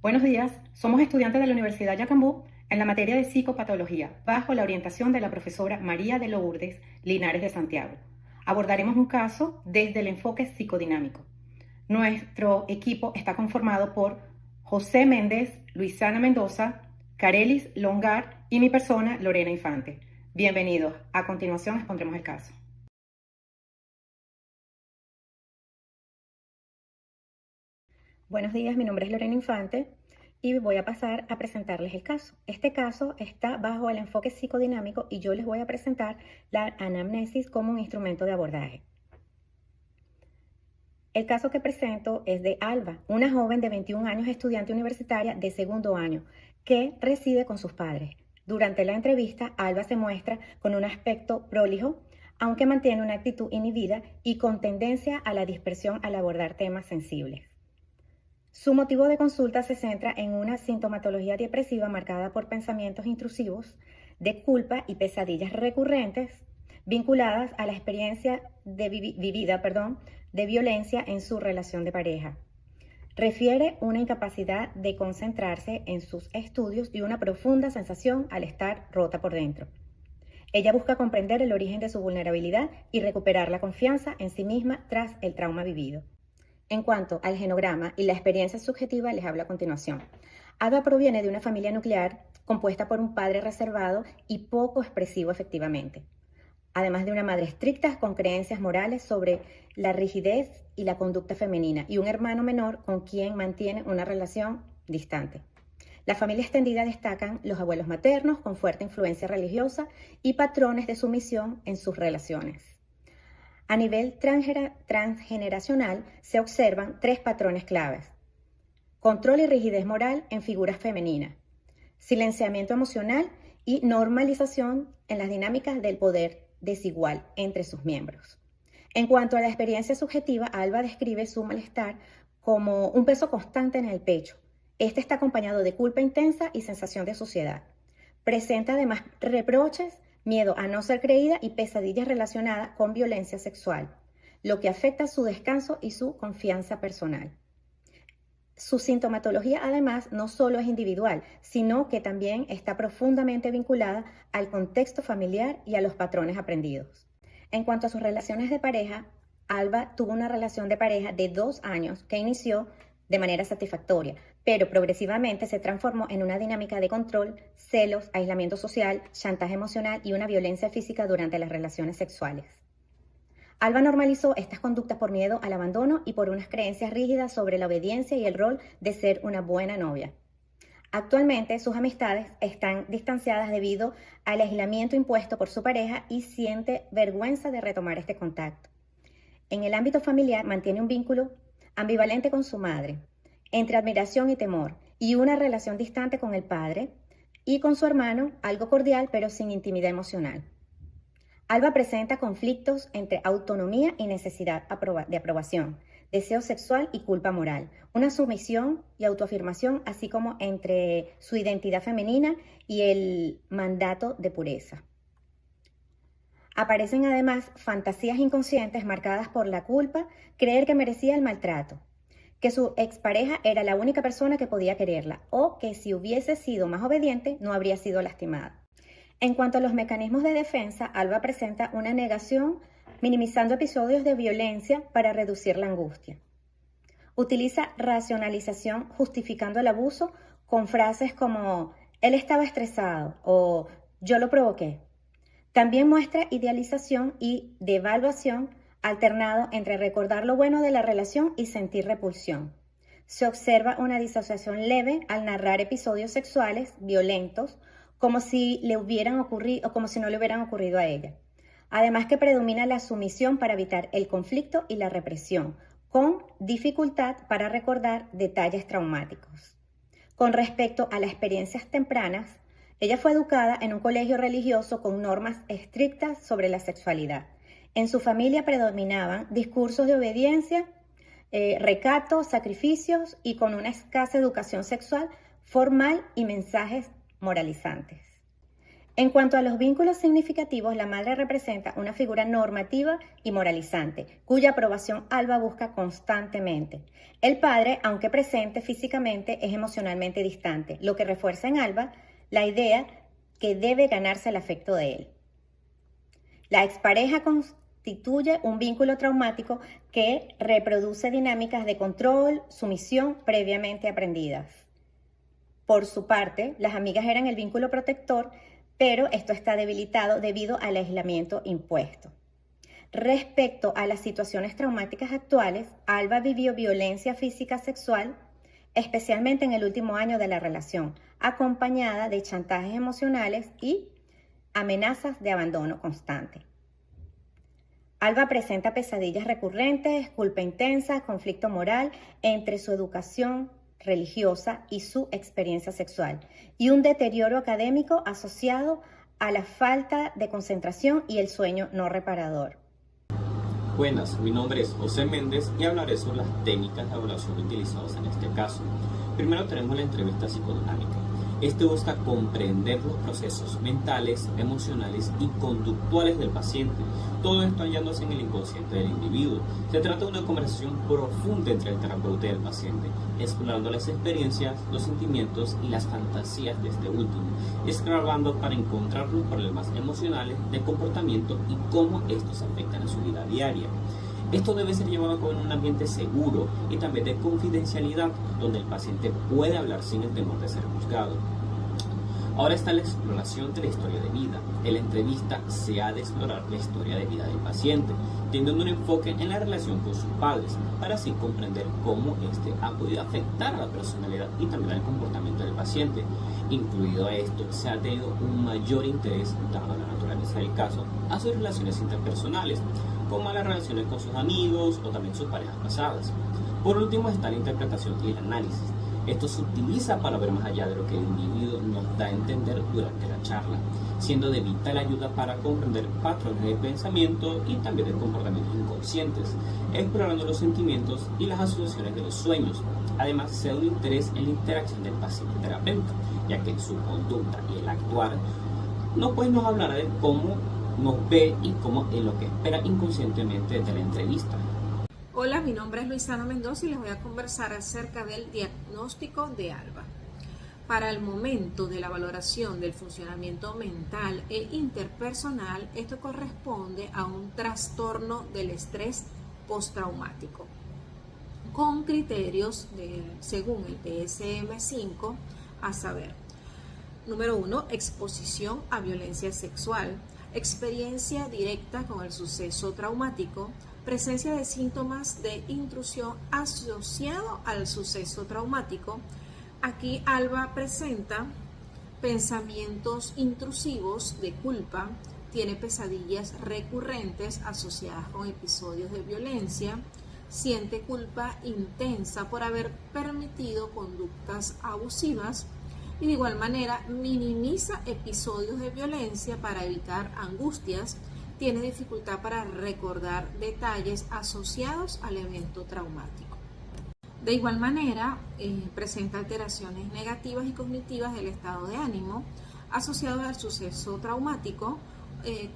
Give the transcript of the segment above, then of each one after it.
Buenos días, somos estudiantes de la Universidad Yacambú en la materia de psicopatología, bajo la orientación de la profesora María de Lourdes Linares de Santiago. Abordaremos un caso desde el enfoque psicodinámico. Nuestro equipo está conformado por José Méndez, Luisana Mendoza, Carelis Longar y mi persona, Lorena Infante. Bienvenidos. A continuación expondremos el caso. Buenos días, mi nombre es Lorena Infante y voy a pasar a presentarles el caso. Este caso está bajo el enfoque psicodinámico y yo les voy a presentar la anamnesis como un instrumento de abordaje. El caso que presento es de Alba, una joven de 21 años, estudiante universitaria de segundo año, que reside con sus padres. Durante la entrevista, Alba se muestra con un aspecto prolijo, aunque mantiene una actitud inhibida y con tendencia a la dispersión al abordar temas sensibles. Su motivo de consulta se centra en una sintomatología depresiva marcada por pensamientos intrusivos de culpa y pesadillas recurrentes vinculadas a la experiencia vivida de violencia en su relación de pareja. Refiere una incapacidad de concentrarse en sus estudios y una profunda sensación al estar rota por dentro. Ella busca comprender el origen de su vulnerabilidad y recuperar la confianza en sí misma tras el trauma vivido. En cuanto al genograma y la experiencia subjetiva, les hablo a continuación. Alba proviene de una familia nuclear compuesta por un padre reservado y poco expresivo efectivamente, además de una madre estricta con creencias morales sobre la rigidez y la conducta femenina y un hermano menor con quien mantiene una relación distante. La familia extendida destacan los abuelos maternos con fuerte influencia religiosa y patrones de sumisión en sus relaciones. A nivel transgeneracional se observan tres patrones claves: control y rigidez moral en figuras femeninas, silenciamiento emocional y normalización en las dinámicas del poder desigual entre sus miembros. En cuanto a la experiencia subjetiva, Alba describe su malestar como un peso constante en el pecho. Este está acompañado de culpa intensa y sensación de suciedad. Presenta además reproches, miedo a no ser creída y pesadillas relacionadas con violencia sexual, lo que afecta su descanso y su confianza personal. Su sintomatología además no solo es individual, sino que también está profundamente vinculada al contexto familiar y a los patrones aprendidos. En cuanto a sus relaciones de pareja, Alba tuvo una relación de pareja de 2 años que inició de manera satisfactoria, pero progresivamente se transformó en una dinámica de control, celos, aislamiento social, chantaje emocional y una violencia física durante las relaciones sexuales. Alba normalizó estas conductas por miedo al abandono y por unas creencias rígidas sobre la obediencia y el rol de ser una buena novia. Actualmente sus amistades están distanciadas debido al aislamiento impuesto por su pareja y siente vergüenza de retomar este contacto. En el ámbito familiar mantiene un vínculo ambivalente con su madre, entre admiración y temor, y una relación distante con el padre, y con su hermano, algo cordial pero sin intimidad emocional. Alba presenta conflictos entre autonomía y necesidad de aprobación, deseo sexual y culpa moral, una sumisión y autoafirmación, así como entre su identidad femenina y el mandato de pureza. Aparecen además fantasías inconscientes marcadas por la culpa, creer que merecía el maltrato, que su expareja era la única persona que podía quererla o que si hubiese sido más obediente no habría sido lastimada. En cuanto a los mecanismos de defensa, Alba presenta una negación, minimizando episodios de violencia para reducir la angustia. Utiliza racionalización justificando el abuso con frases como él estaba estresado o yo lo provoqué. También muestra idealización y devaluación alternado entre recordar lo bueno de la relación y sentir repulsión. Se observa una disociación leve al narrar episodios sexuales violentos como si le hubieran ocurrido o como si no le hubieran ocurrido a ella. Además que predomina la sumisión para evitar el conflicto y la represión, con dificultad para recordar detalles traumáticos. Con respecto a las experiencias tempranas, ella fue educada en un colegio religioso con normas estrictas sobre la sexualidad. En su familia predominaban discursos de obediencia, recato, sacrificios y con una escasa educación sexual formal y mensajes moralizantes. En cuanto a los vínculos significativos, la madre representa una figura normativa y moralizante, cuya aprobación Alba busca constantemente. El padre, aunque presente físicamente, es emocionalmente distante, lo que refuerza en Alba la idea que debe ganarse el afecto de él. La expareja constituye un vínculo traumático que reproduce dinámicas de control, sumisión previamente aprendidas. Por su parte, las amigas eran el vínculo protector, pero esto está debilitado debido al aislamiento impuesto. Respecto a las situaciones traumáticas actuales, Alba vivió violencia física sexual, especialmente en el último año de la relación, acompañada de chantajes emocionales y amenazas de abandono constante. Alba presenta pesadillas recurrentes, culpa intensa, conflicto moral entre su educación religiosa y su experiencia sexual, y un deterioro académico asociado a la falta de concentración y el sueño no reparador. Buenas, mi nombre es José Méndez y hablaré sobre las técnicas de evaluación utilizadas en este caso. Primero tenemos la entrevista psicodinámica. Este busca comprender los procesos mentales, emocionales y conductuales del paciente. Todo esto hallándose en el inconsciente del individuo. Se trata de una conversación profunda entre el terapeuta y el paciente, explorando las experiencias, los sentimientos y las fantasías de este último, escarbando para encontrar los problemas emocionales de comportamiento y cómo estos afectan a su vida diaria. Esto debe ser llevado a cabo en un ambiente seguro y también de confidencialidad, donde el paciente puede hablar sin el temor de ser juzgado. Ahora está la exploración de la historia de vida. En la entrevista se ha de explorar la historia de vida del paciente, teniendo un enfoque en la relación con sus padres, para así comprender cómo este ha podido afectar a la personalidad y también al comportamiento del paciente. Incluido a esto, se ha tenido un mayor interés, dado la naturaleza del caso, a sus relaciones interpersonales, como a las relaciones con sus amigos o también sus parejas pasadas. Por último está la interpretación y el análisis. Esto se utiliza para ver más allá de lo que el individuo nos da a entender durante la charla, siendo de vital ayuda para comprender patrones de pensamiento y también de comportamientos inconscientes, explorando los sentimientos y las asociaciones de los sueños. Además, se da un interés en la interacción del paciente-terapeuta, ya que en su conducta y el actuar nos hablará de cómo nos ve y cómo es lo que espera inconscientemente de la entrevista. Hola, mi nombre es Luisana Mendoza y les voy a conversar acerca del diagnóstico de Alba. Para el momento de la valoración del funcionamiento mental e interpersonal, esto corresponde a un trastorno del estrés postraumático, con criterios según el DSM-5, a saber: número 1, exposición a violencia sexual, experiencia directa con el suceso traumático, presencia de síntomas de intrusión asociado al suceso traumático. Aquí Alba presenta pensamientos intrusivos de culpa, tiene pesadillas recurrentes asociadas con episodios de violencia, siente culpa intensa por haber permitido conductas abusivas y de igual manera minimiza episodios de violencia para evitar angustias. Tiene dificultad para recordar detalles asociados al evento traumático. De igual manera, presenta alteraciones negativas y cognitivas del estado de ánimo asociados al suceso traumático,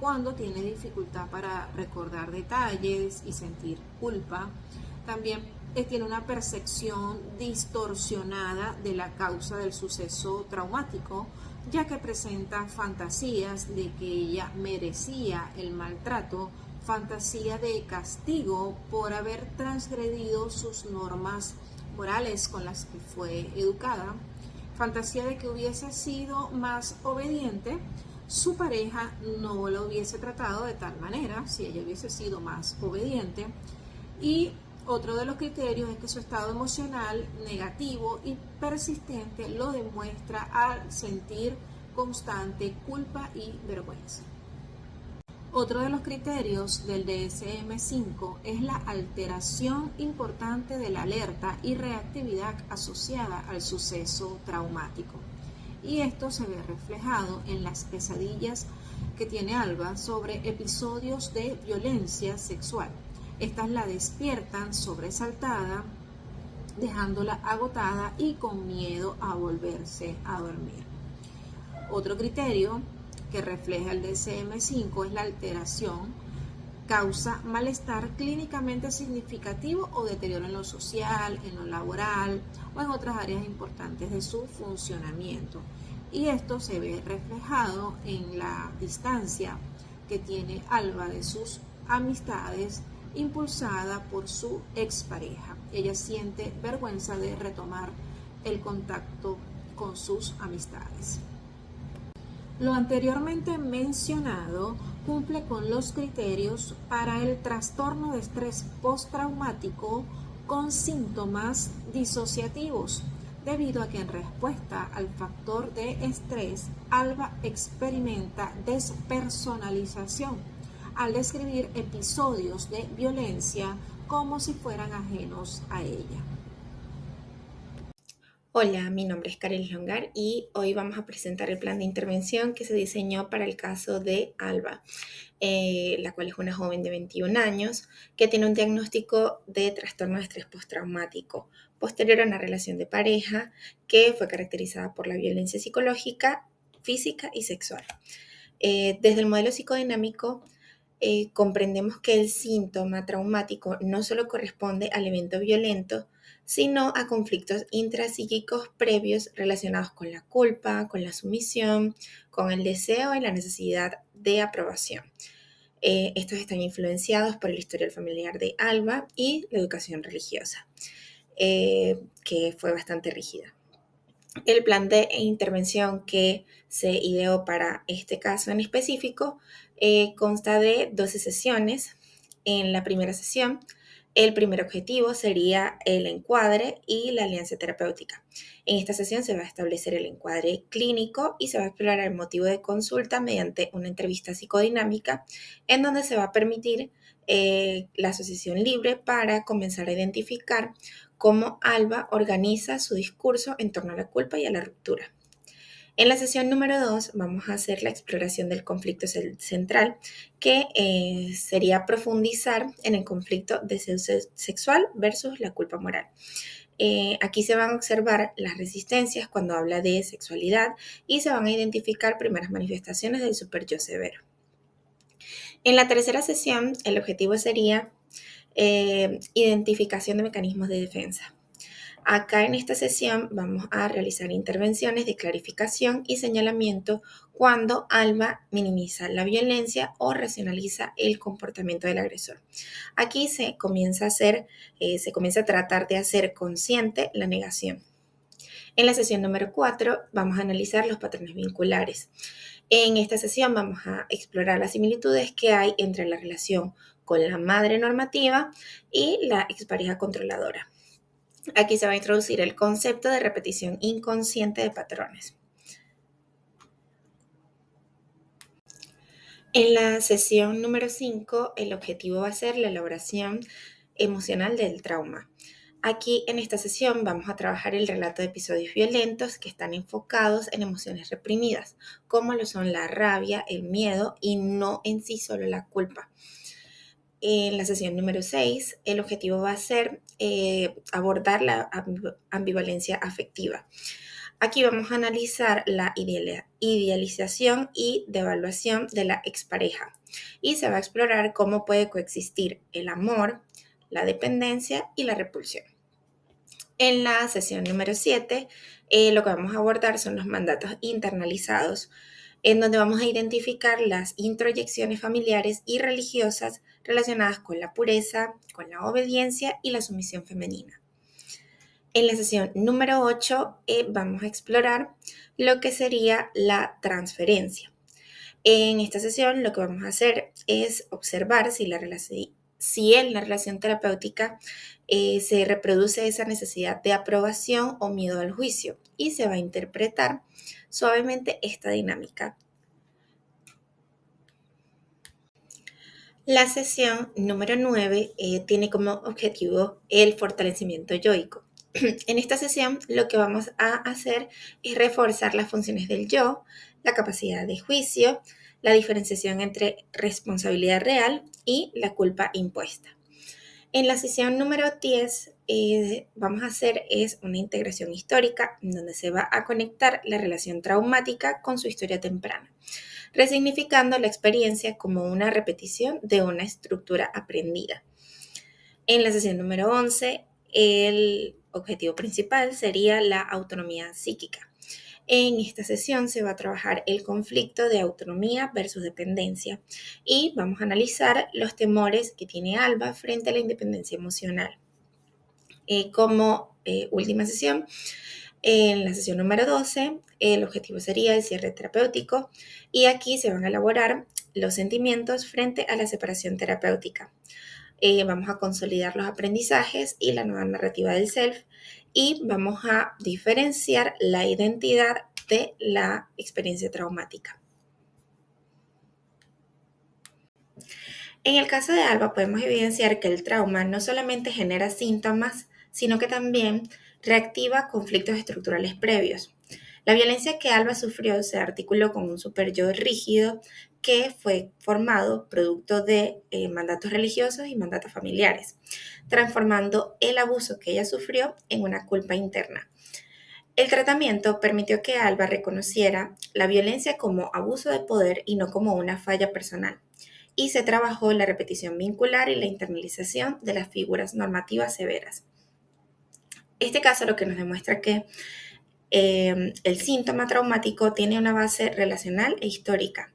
cuando tiene dificultad para recordar detalles y sentir culpa. También tiene una percepción distorsionada de la causa del suceso traumático, ya que presenta fantasías de que ella merecía el maltrato, fantasía de castigo por haber transgredido sus normas morales con las que fue educada, fantasía de que hubiese sido más obediente, su pareja no la hubiese tratado de tal manera, si ella hubiese sido más obediente. Y otro de los criterios es que su estado emocional negativo y persistente lo demuestra al sentir constante culpa y vergüenza. Otro de los criterios del DSM-5 es la alteración importante de la alerta y reactividad asociada al suceso traumático. Y esto se ve reflejado en las pesadillas que tiene Alba sobre episodios de violencia sexual. Estas la despiertan sobresaltada, dejándola agotada y con miedo a volverse a dormir. Otro criterio que refleja el DSM-5 es la alteración, causa malestar clínicamente significativo o deterioro en lo social, en lo laboral o en otras áreas importantes de su funcionamiento. Y esto se ve reflejado en la distancia que tiene Alba de sus amistades, impulsada por su expareja. Ella siente vergüenza de retomar el contacto con sus amistades. Lo anteriormente mencionado cumple con los criterios para el trastorno de estrés postraumático con síntomas disociativos, debido a que en respuesta al factor de estrés, Alba experimenta despersonalización al describir episodios de violencia como si fueran ajenos a ella. Hola, mi nombre es Karel Longar y hoy vamos a presentar el plan de intervención que se diseñó para el caso de Alba, la cual es una joven de 21 años que tiene un diagnóstico de trastorno de estrés postraumático posterior a una relación de pareja que fue caracterizada por la violencia psicológica, física y sexual. Desde el modelo psicodinámico, comprendemos que el síntoma traumático no solo corresponde al evento violento, sino a conflictos intrapsíquicos previos relacionados con la culpa, con la sumisión, con el deseo y la necesidad de aprobación. Estos están influenciados por el historial familiar de Alba y la educación religiosa, que fue bastante rígida. El plan de intervención que se ideó para este caso en específico consta de 12 sesiones. En la primera sesión, el primer objetivo sería el encuadre y la alianza terapéutica. En esta sesión se va a establecer el encuadre clínico y se va a explorar el motivo de consulta mediante una entrevista psicodinámica en donde se va a permitir la asociación libre para comenzar a identificar cómo Alba organiza su discurso en torno a la culpa y a la ruptura. En la sesión número 2 vamos a hacer la exploración del conflicto central, que sería profundizar en el conflicto deseo sexual versus la culpa moral. Aquí se van a observar las resistencias cuando habla de sexualidad y se van a identificar primeras manifestaciones del super-yo severo. En la tercera sesión, el objetivo sería identificación de mecanismos de defensa. Acá en esta sesión vamos a realizar intervenciones de clarificación y señalamiento cuando Alba minimiza la violencia o racionaliza el comportamiento del agresor. Aquí se comienza a tratar de hacer consciente la negación. En la sesión número 4 vamos a analizar los patrones vinculares. En esta sesión vamos a explorar las similitudes que hay entre la relación con la madre normativa y la expareja controladora. Aquí se va a introducir el concepto de repetición inconsciente de patrones. En la sesión número 5, el objetivo va a ser la elaboración emocional del trauma. Aquí en esta sesión vamos a trabajar el relato de episodios violentos que están enfocados en emociones reprimidas, como lo son la rabia, el miedo y no en sí solo la culpa. En la sesión número 6, el objetivo va a ser abordar la ambivalencia afectiva. Aquí vamos a analizar la idealización y devaluación de la expareja y se va a explorar cómo puede coexistir el amor, la dependencia y la repulsión. En la sesión número 7, lo que vamos a abordar son los mandatos internalizados, en donde vamos a identificar las introyecciones familiares y religiosas relacionadas con la pureza, con la obediencia y la sumisión femenina. En la sesión número 8 vamos a explorar lo que sería la transferencia. En esta sesión lo que vamos a hacer es observar si en la relación terapéutica se reproduce esa necesidad de aprobación o miedo al juicio y se va a interpretar suavemente esta dinámica. La sesión número 9 tiene como objetivo el fortalecimiento yoico. En esta sesión lo que vamos a hacer es reforzar las funciones del yo, la capacidad de juicio, la diferenciación entre responsabilidad real y la culpa impuesta. En la sesión número 10 vamos a hacer una integración histórica en donde se va a conectar la relación traumática con su historia temprana, resignificando la experiencia como una repetición de una estructura aprendida. En la sesión número 11, el objetivo principal sería la autonomía psíquica. En esta sesión se va a trabajar el conflicto de autonomía versus dependencia y vamos a analizar los temores que tiene Alba frente a la independencia emocional. Como última sesión, en la sesión número 12, el objetivo sería el cierre terapéutico y aquí se van a elaborar los sentimientos frente a la separación terapéutica. Vamos a consolidar los aprendizajes y la nueva narrativa del self y vamos a diferenciar la identidad de la experiencia traumática. En el caso de Alba podemos evidenciar que el trauma no solamente genera síntomas, sino que también reactiva conflictos estructurales previos. La violencia que Alba sufrió se articuló con un superyo rígido que fue formado producto de mandatos religiosos y mandatos familiares, transformando el abuso que ella sufrió en una culpa interna. El tratamiento permitió que Alba reconociera la violencia como abuso de poder y no como una falla personal, y se trabajó la repetición vincular y la internalización de las figuras normativas severas. Este caso lo que nos demuestra que el síntoma traumático tiene una base relacional e histórica.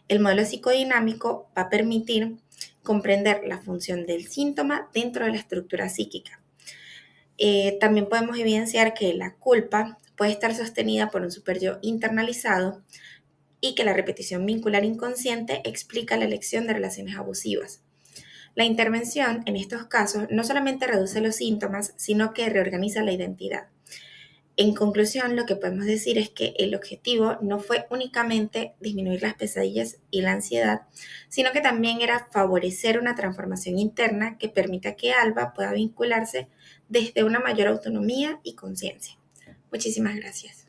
El modelo psicodinámico va a permitir comprender la función del síntoma dentro de la estructura psíquica. También podemos evidenciar que la culpa puede estar sostenida por un superyo internalizado y que la repetición vincular inconsciente explica la elección de relaciones abusivas. La intervención en estos casos no solamente reduce los síntomas, sino que reorganiza la identidad. En conclusión, lo que podemos decir es que el objetivo no fue únicamente disminuir las pesadillas y la ansiedad, sino que también era favorecer una transformación interna que permita que Alba pueda vincularse desde una mayor autonomía y conciencia. Muchísimas gracias.